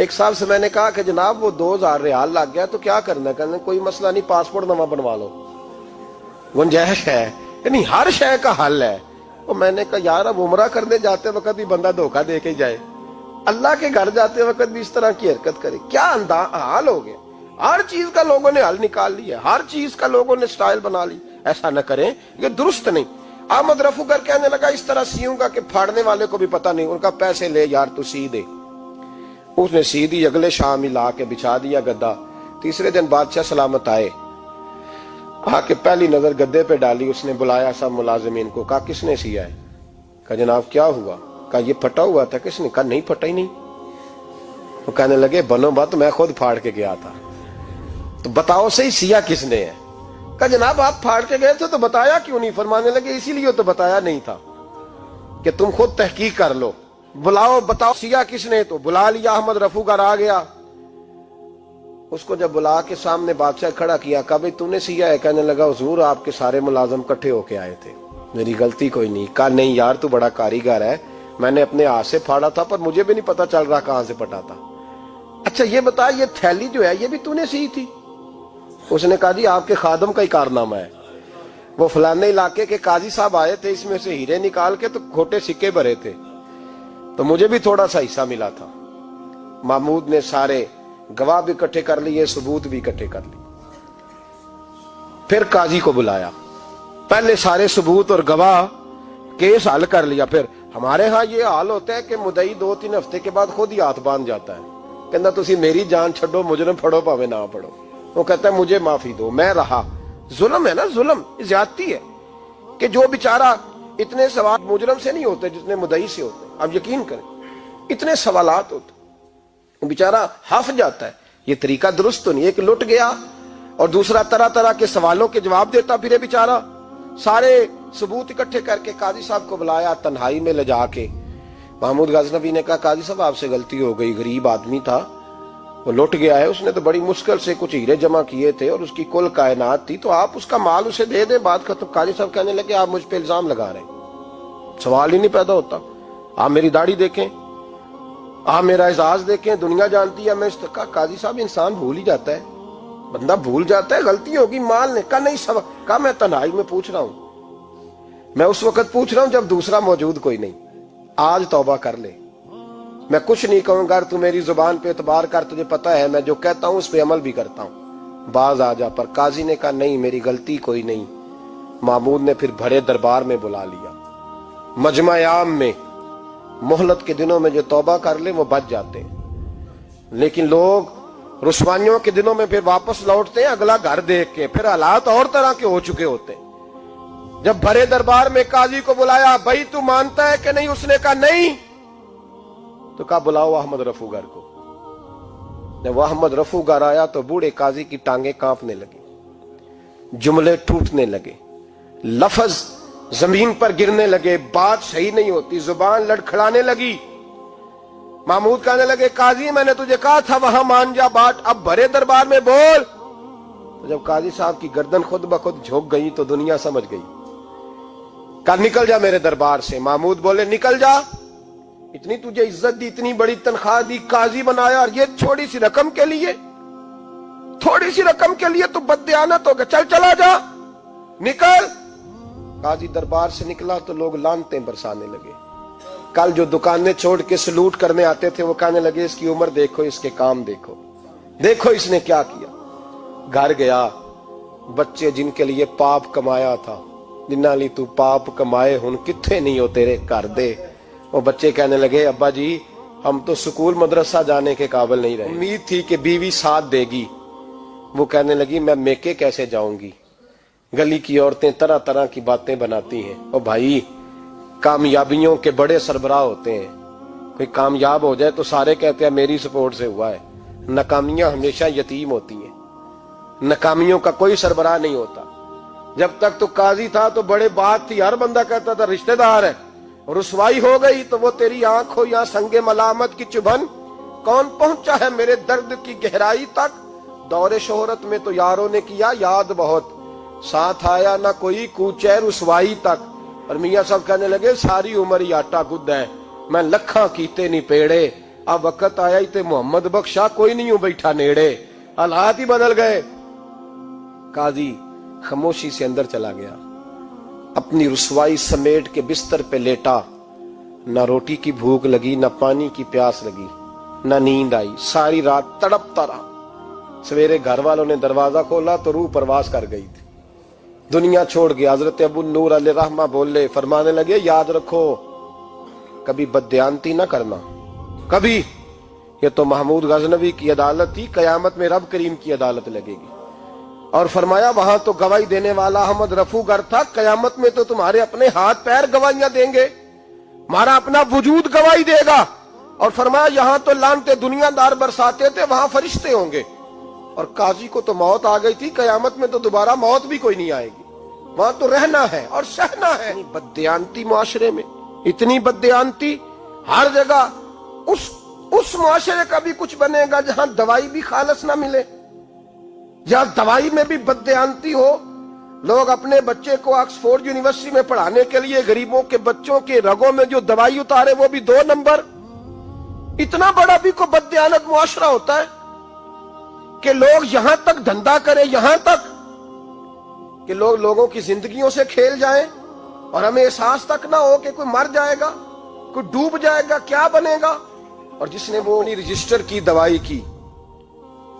ایک صاحب سے میں نے کہا کہ جناب وہ 2000 ریال لگ گیا تو کیا کرنا ہے؟ کہنے کوئی مسئلہ نہیں، پاسپورٹ نواں بنوا لو، گنجائش ہے، یعنی ہر شے کا حل ہے۔ اور میں نے کہا یار اب عمرہ کرنے جاتے وقت بھی بندہ دھوکہ دے کے جائے، اللہ کے گھر جاتے وقت بھی اس طرح کی حرکت کرے، کیا حال ہو گیا؟ ہر چیز کا لوگوں نے حل نکال لیا، ہر چیز کا لوگوں نے سٹائل بنا لی۔ ایسا نہ کریں، یہ درست نہیں۔ احمد رفو گر کہنے لگا اس طرح سیوں گا کہ پھاڑنے والے کو بھی پتہ نہیں۔ ان کا پیسے لے یار تو سی دے۔ اس نے سی دی، اگلے شام ہی لا کے بچھا دیا گدا۔ تیسرے دن بادشاہ سلامت آئے، آ کے پہلی نظر گدے پہ ڈالی، اس نے بلایا سب ملازمین کو، کہا کس نے سیا ہے؟ کہا جناب کیا ہوا؟ کہا یہ پھٹا ہوا تھا۔ کس نے؟ کہا نہیں پھٹا ہی نہیں۔ وہ کہنے لگے بنو بات، میں خود پھاڑ کے گیا تھا، تو بتاؤ صحیح سیا کس نے ہے؟ کہا جناب آپ پھاڑ کے گئے تھے تو بتایا کیوں نہیں؟ فرمانے لگے اسی لیے تو بتایا نہیں تھا کہ تم خود تحقیق کر لو، بلاؤ بتاؤ سیا کس نے۔ تو بلا لیا، احمد رفو گر آ گیا۔ اس کو جب بلا کے سامنے بادشاہ کھڑا کیا، کہا بھئی تو نے سیا ہے؟ کہنے لگا حضور آپ کے سارے ملازم کٹھے ہو کے آئے تھے، میری غلطی کوئی نہیں۔ کہا نہیں یار تو بڑا کاریگر ہے، میں نے اپنے ہاتھ سے پھاڑا تھا پر مجھے بھی نہیں پتا چل رہا کہاں سے پھٹا تھا۔ اچھا یہ بتا یہ تھیلی جو ہے یہ بھی تو نے سی تھی؟ اس نے کہا جی آپ کے خادم کا ہی کارنامہ ہے، وہ فلانے علاقے کے قاضی صاحب آئے تھے، اس میں سے ہیرے نکال کے تو کھوٹے سکے بھرے تھے، تو مجھے بھی تھوڑا سا حصہ ملا تھا۔ محمود نے سارے گواہ بھی اکٹھے کر لیے، ثبوت بھی اکٹھے کر لیے۔ پھر قاضی کو بلایا، پہلے سارے ثبوت اور گواہ کیس حل کر لیا۔ پھر ہمارے ہاں یہ حال ہوتا ہے کہ مدعی 2-3 ہفتے کے بعد خود ہی ہاتھ باندھ جاتا ہے، کہنا تسی میری جان چھڈو، مجرم پھڑو پاوے نہ پڑھو۔ وہ کہتا ہے مجھے معافی دو، میں رہا۔ ظلم ہے نا، ظلم زیادتی ہے کہ جو بیچارہ اتنے سوال مجرم سے نہیں ہوتے جتنے مدعی سے ہوتے ہیں۔ آپ یقین کریں اتنے سوالات ہوتے ہیں، بیچارہ ہف جاتا ہے۔ یہ طریقہ درست تو نہیں، ایک لٹ گیا اور دوسرا طرح طرح کے سوالوں کے جواب دیتا پھرے بیچارہ۔ سارے ثبوت اکٹھے کر کے قاضی صاحب کو بلایا تنہائی میں لے جا کے۔ محمود غزنوی نے کہا قاضی صاحب آپ سے غلطی ہو گئی، غریب آدمی تھا، وہ لٹ گیا ہے، اس نے تو بڑی مشکل سے کچھ ہیرے جمع کیے تھے اور اس کی کل کائنات تھی، تو آپ اس کا مال اسے دے دیں، بات ختم۔ قاضی صاحب کہنے لگے آپ مجھ پہ الزام لگا رہے ہیں، سوال ہی نہیں پیدا ہوتا۔ آپ میری داڑھی دیکھیں، آپ میرا اعزاز دیکھیں، دنیا جانتی ہے میں اس کا۔ قاضی صاحب انسان بھول ہی جاتا ہے، بندہ بھول جاتا ہے، غلطی ہوگی، مال نے کہا نہیں سب۔ کہا میں تنہائی میں پوچھ رہا ہوں، میں اس وقت پوچھ رہا ہوں جب دوسرا موجود کوئی نہیں، آج توبہ کر لے، میں کچھ نہیں کہوں گا، تو میری زبان پہ اعتبار کر، تجھے پتا ہے میں جو کہتا ہوں اس پہ عمل بھی کرتا ہوں، باز آ جا۔ پر قاضی نے کہا نہیں میری غلطی کوئی نہیں۔ محمود نے پھر بڑے دربار میں بلا لیا، مجمع عام میں۔ مہلت کے دنوں میں جو توبہ کر لے وہ بچ جاتے ہیں، لیکن لوگ رسوائیوں کے دنوں میں پھر واپس لوٹتے ہیں اگلا گھر دیکھ کے، پھر حالات اور طرح کے ہو چکے ہوتے ہیں۔ جب بڑے دربار میں قاضی کو بلایا، بھائی تو مانتا ہے کہ نہیں؟ اس نے کہا نہیں۔ تو کہا بلاؤ احمد رفو گر کو۔ جب احمد رفو گر آیا تو بوڑھے قاضی کی ٹانگیں کانپنے لگی، جملے ٹوٹنے لگے، لفظ زمین پر گرنے لگے، بات صحیح نہیں ہوتی، زبان لڑکھڑانے لگی۔ محمود کہنے لگے قاضی میں نے تجھے کہا تھا وہاں مان جا بات، اب بڑے دربار میں بول۔ تو جب قاضی صاحب کی گردن خود بخود جھک گئی تو دنیا سمجھ گئی۔ کہا نکل جا میرے دربار سے۔ محمود بولے نکل جا، اتنی تجھے عزت دی، اتنی بڑی تنخواہ دی، قاضی بنایا، اور یہ تھوڑی سی رقم کے لیے، تھوڑی سی رقم کے لیے تو بددیانت ہو گیا، چل چلا جا، نکل۔ قاضی دربار سے نکلا تو لوگ لعنتیں برسانے لگے۔ کل جو دکانیں چھوڑ کے سلوٹ کرنے آتے تھے وہ کہنے لگے اس کی عمر دیکھو، اس کے کام دیکھو، دیکھو اس نے کیا کیا۔ گھر گیا، بچے جن کے لیے پاپ کمایا تھا، جنہاں لی تو پاپ کمائے ہن کتھے نہیں ہو تیرے گھر دے۔ وہ بچے کہنے لگے ابا جی ہم تو سکول مدرسہ جانے کے قابل نہیں رہے، امید تھی کہ بیوی ساتھ دے گی۔ وہ کہنے لگی میں میکے کیسے جاؤں گی، گلی کی عورتیں طرح طرح کی باتیں بناتی ہیں۔ اور بھائی کامیابیوں کے بڑے سربراہ ہوتے ہیں، کوئی کامیاب ہو جائے تو سارے کہتے ہیں میری سپورٹ سے ہوا ہے، ناکامیاں ہمیشہ یتیم ہوتی ہیں، ناکامیوں کا کوئی سربراہ نہیں ہوتا۔ جب تک تو قاضی تھا تو بڑے بات تھی، ہر بندہ کہتا تھا رشتہ دار ہے، رسوائی ہو گئی تو وہ تیری آنکھ ہو یا سنگ ملامت کی چبھن، کون پہنچا ہے میرے درد کی گہرائی تک، دور شہرت میں تو یاروں نے کیا یاد بہت، ساتھ آیا نہ کوئی کوچے رسوائی تک۔ اور میاں صاحب کہنے لگے ساری عمر ہی آٹا گد ہے، میں لکھاں کیتے نہیں پیڑے، اب وقت آیا ہی تے محمد بخشا کوئی نہیں ہوں بیٹھا نیڑے، حالات ہی بدل گئے۔ قاضی خاموشی سے اندر چلا گیا، اپنی رسوائی سمیٹ کے بستر پہ لیٹا، نہ روٹی کی بھوک لگی، نہ پانی کی پیاس لگی، نہ نیند آئی، ساری رات تڑپتا رہا۔ سویرے گھر والوں نے دروازہ کھولا تو روح پرواز کر گئی تھی، دنیا چھوڑ گیا۔ حضرت ابو نور علیہ رحمہ بولے، فرمانے لگے یاد رکھو کبھی بددیانتی نہ کرنا، کبھی۔ یہ تو محمود غزنوی کی عدالت تھی، قیامت میں رب کریم کی عدالت لگے گی۔ اور فرمایا وہاں تو گواہی دینے والا احمد رفو گر تھا، قیامت میں تو تمہارے اپنے ہاتھ پیر گواہیاں دیں گے، ہمارا اپنا وجود گواہی دے گا۔ اور فرمایا یہاں تو لعنتیں دنیا دار برساتے تھے، وہاں فرشتے ہوں گے۔ اور قاضی کو تو موت آ گئی تھی، قیامت میں تو دوبارہ موت بھی کوئی نہیں آئے گی، وہاں تو رہنا ہے اور سہنا ہے۔ بددیانتی معاشرے میں، اتنی بددیانتی ہر جگہ۔ اس معاشرے کا بھی کچھ بنے گا جہاں دوائی بھی خالص نہ ملے، جہاں دوائی میں بھی بددیانتی ہو۔ لوگ اپنے بچے کو آکسفورڈ یونیورسٹی میں پڑھانے کے لیے غریبوں کے بچوں کے رگوں میں جو دوائی اتارے وہ بھی 2 نمبر۔ اتنا بڑا بھی کو بددیانت معاشرہ ہوتا ہے کہ لوگ یہاں تک دھندا کریں، یہاں تک کہ لوگ لوگوں کی زندگیوں سے کھیل جائیں اور ہمیں احساس تک نہ ہو کہ کوئی مر جائے گا، کوئی ڈوب جائے گا، کیا بنے گا۔ اور جس نے وہ رجسٹر کی دوائی کی،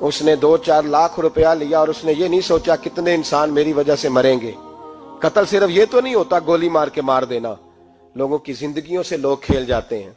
اس نے 2-4 لاکھ روپیہ لیا اور اس نے یہ نہیں سوچا کتنے انسان میری وجہ سے مریں گے۔ قتل صرف یہ تو نہیں ہوتا گولی مار کے مار دینا، لوگوں کی زندگیوں سے لوگ کھیل جاتے ہیں۔